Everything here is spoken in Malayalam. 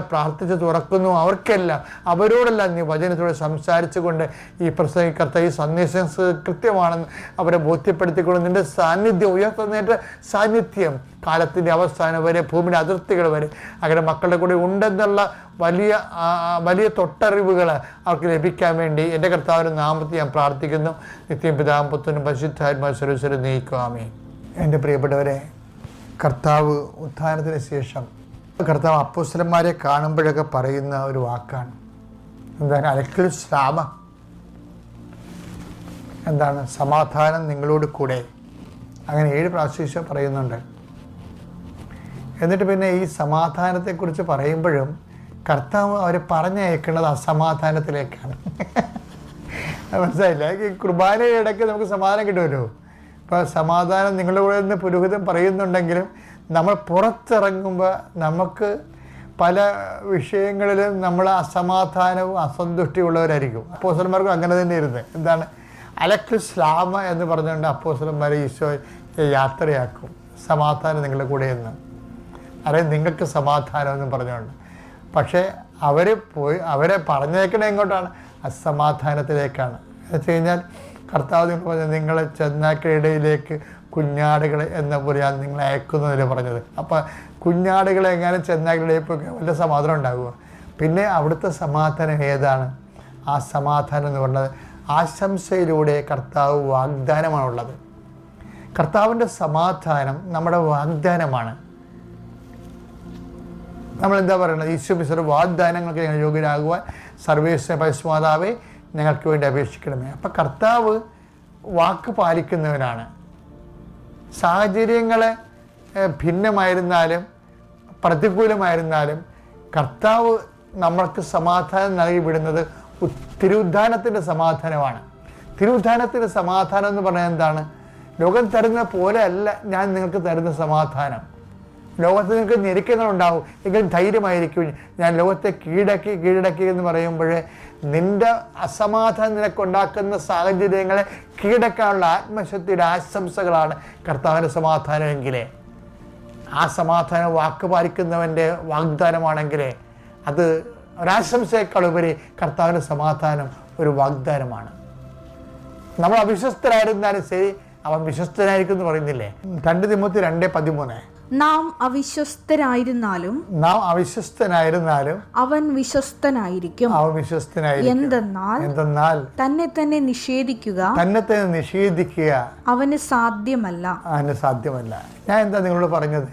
പ്രാർത്ഥിച്ച് തുറക്കുന്നു. അവർക്കെല്ലാം അവരോടെല്ലാം നീ വചനത്തോടെ സംസാരിച്ചുകൊണ്ട് ഈ പ്രസംഗിക്കർത്ത ഈ സന്ദേശം കൃത്യമാണെന്ന് അവരെ ബോധ്യപ്പെടുത്തിക്കൊണ്ട് നിൻ്റെ സാന്നിധ്യം ഉയർത്തുന്നതിൻ്റെ സാന്നിധ്യം കാലത്തിൻ്റെ അവസാനം വരെ ഭൂമിയുടെ അതിർത്തികൾ വരെ അവരുടെ മക്കളുടെ കൂടെ ഉണ്ടെന്നുള്ള വലിയ തൊട്ടറിവുകൾ അവർക്ക് ലഭിക്കാൻ വേണ്ടി എൻ്റെ കർത്താവിൻ്റെ നാമത്തിൽ ഞാൻ പ്രാർത്ഥിക്കുന്നു. നിത്യം പിതാവും പുത്രനും പരിശുദ്ധാത്മാവും സർവ്വസ്വരും നയിക്കുവാമേ. എൻ്റെ പ്രിയപ്പെട്ടവരെ, കർത്താവ് ഉത്ഥാനത്തിന് ശേഷം കർത്താവ് അപ്പോസ്തലന്മാരെ കാണുമ്പോഴൊക്കെ പറയുന്ന ഒരു വാക്കാണ് എന്താണ്? അലക്കിൽ ശ്രാമ, എന്താണ്? സമാധാനം നിങ്ങളോട് കൂടെ. അങ്ങനെ 7 പ്രാവശ്യം പറയുന്നുണ്ട്. എന്നിട്ട് പിന്നെ ഈ സമാധാനത്തെക്കുറിച്ച് പറയുമ്പോഴും കർത്താവ് അവരെ പറഞ്ഞയക്കുന്നത് അസമാധാനത്തിലേക്കാണ്. മനസ്സിലായില്ല? ഈ കുർബാനയുടെ ഇടയ്ക്ക് നമുക്ക് സമാധാനം കിട്ടുമല്ലോ. ഇപ്പോൾ സമാധാനം നിങ്ങളുടെ കൂടെ നിന്ന് പുരോഹിതൻ പറയുന്നുണ്ടെങ്കിലും നമ്മൾ പുറത്തിറങ്ങുമ്പോൾ നമുക്ക് പല വിഷയങ്ങളിലും നമ്മൾ അസമാധാനവും അസന്തുഷ്ടിയുള്ളവരായിരിക്കും. അപ്പോസ്തലന്മാർക്കും അങ്ങനെ തന്നെ ഇരുന്ന് എന്താണ്? അലക്ക് സ്ലാമ എന്ന് പറഞ്ഞുകൊണ്ട് അപ്പോസ്തലന്മാരെ ഈശോ യാത്രയാക്കും. സമാധാനം നിങ്ങളുടെ കൂടെ എന്ന്, അല്ലെങ്കിൽ നിങ്ങൾക്ക് സമാധാനം എന്ന് പറഞ്ഞുകൊണ്ട്. പക്ഷേ അവരെ പറഞ്ഞേക്കണേ എങ്ങോട്ടാണ്? അസമാധാനത്തിലേക്കാണ്. എന്ന് വെച്ച് കഴിഞ്ഞാൽ കർത്താവ് നിങ്ങൾ പറഞ്ഞത് നിങ്ങളെ ചെന്നാക്കയിടയിലേക്ക് കുഞ്ഞാടുകളെ എന്ന പോലെയാണ് നിങ്ങളെ അയക്കുന്നതിൽ പറഞ്ഞത്. അപ്പോൾ കുഞ്ഞാടുകളെ എങ്ങാനും ചെന്നാക്കയിടയിലേക്ക് വല്ല സമാധാനം ഉണ്ടാകുക? പിന്നെ അവിടുത്തെ സമാധാനം ഏതാണ്? ആ സമാധാനം എന്ന് പറഞ്ഞത് ആശംസയിലൂടെ കർത്താവ് വാഗ്ദാനമാണുള്ളത്. കർത്താവിൻ്റെ സമാധാനം നമ്മുടെ വാഗ്ദാനമാണ്. നമ്മളെന്താ പറയുന്നത്? ഈശോമിശിഹായുടെ വാഗ്ദാനങ്ങൾക്ക് ഞങ്ങൾ യോഗ്യരാകുവാൻ സർവേശ്വര പരിശുദ്ധാത്മാവേ ഞങ്ങൾക്ക് വേണ്ടി അപേക്ഷിക്കണമേ. അപ്പം കർത്താവ് വാക്ക് പാലിക്കുന്നവനാണ്. സാഹചര്യങ്ങൾ ഭിന്നമായിരുന്നാലും പ്രതികൂലമായിരുന്നാലും കർത്താവ് നമ്മൾക്ക് സമാധാനം നൽകി വിടുന്നത് തിരുവുദ്ധാനത്തിൻ്റെ സമാധാനമാണ്. തിരുവുദ്ധാനത്തിൻ്റെ സമാധാനം എന്ന് പറഞ്ഞാൽ എന്താണ്? ലോകം തരുന്ന പോലെ അല്ല ഞാൻ നിങ്ങൾക്ക് തരുന്ന സമാധാനം. ലോകത്ത് നിങ്ങൾക്ക് ഞെരുക്കങ്ങളുണ്ടാവും, എങ്കിലും ധൈര്യമായിരിക്കും. ഞാൻ ലോകത്തെ കീഴടക്കി എന്ന് പറയുമ്പോൾ നിൻ്റെ അസമാധാനം നിനക്കുണ്ടാക്കുന്ന സാഹചര്യങ്ങളെ കീഴടക്കാനുള്ള ആത്മശക്തിയുടെ ആശംസകളാണ് കർത്താവിൻ്റെ സമാധാനമെങ്കിലേ. ആ സമാധാനം വാക്ക് പാലിക്കുന്നവൻ്റെ വാഗ്ദാനമാണെങ്കിലേ അത് ഒരാശംസയേക്കാളുപരി കർത്താവിൻ്റെ സമാധാനം ഒരു വാഗ്ദാനമാണ്. നമ്മൾ അവിശ്വസ്തരായിരുന്നാലും ശരി, അവൻ വിശ്വസ്തനായിരിക്കും എന്ന് പറയുന്നില്ലേ? 2 തിമോത്തി 2:13. നാം അവിശ്വസ്തനായിരുന്നാലും അവൻ വിശ്വസ്തനായിരിക്കും. എന്തെന്നാൽ തന്നെ തന്നെ നിഷേധിക്കുക അവന് സാധ്യമല്ല. അവന് സാധ്യമല്ല. ഞാൻ എന്താ നിങ്ങളോട് പറഞ്ഞത്?